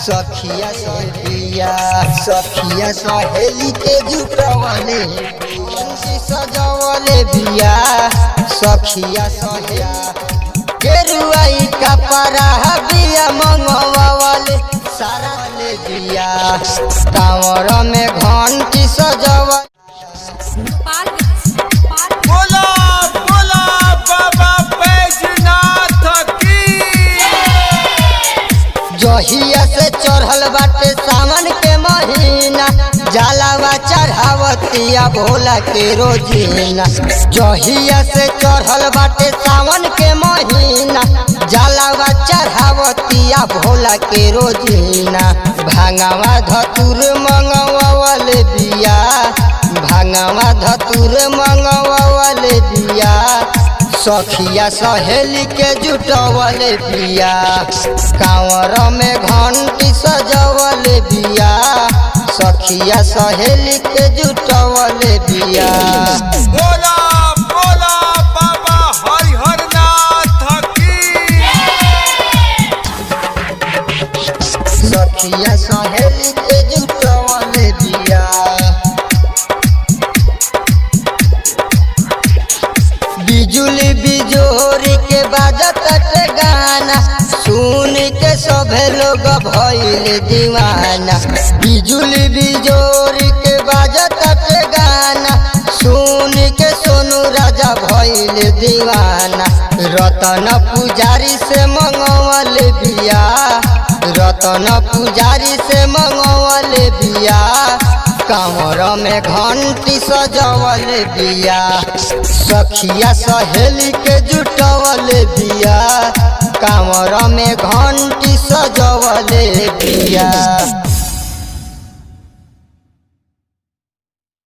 सखिया सहेली के जुटवले सजवले बिया सखिया सहेलिया गेरुआई कपड़ा बिया मंगवावले सारा ले बिया कांवर में घंटी सजवले जहिया से चढ़ल बाटे सावन के महीना जलावा चढ़ावतिया भोला के रोजीना। जहिया से चढ़ल बाटे सावन के महीना जलावा चढ़ावतिया भोला के रोजीना। भांगवा धतुर मंगवावले बिया भांगवा धतुर मंगवावले बिया सखिया सहेली के जुटवले बिया कांवर में घंटी सजवले बिया सखिया सहेली के जुटवले बिया। बोला बोला बाबा हरिहर नाथ की। सखिया सहेली के जुटवले बिया बिजुली बिजोरी के बाजत गाना सुन के सभे लोग भइल दीवाना। बिजुली बिजोरी के बाजत गाना सुन के सोनू राजा भइल दीवाना। रतन पुजारी से मंगवाले बिया रतन पुजारी से मंगवाले बिया कांवर में घंटी सजवले बिया सखिया सहेली के जुटवले बिया कांवर में घंटी सजवले बिया।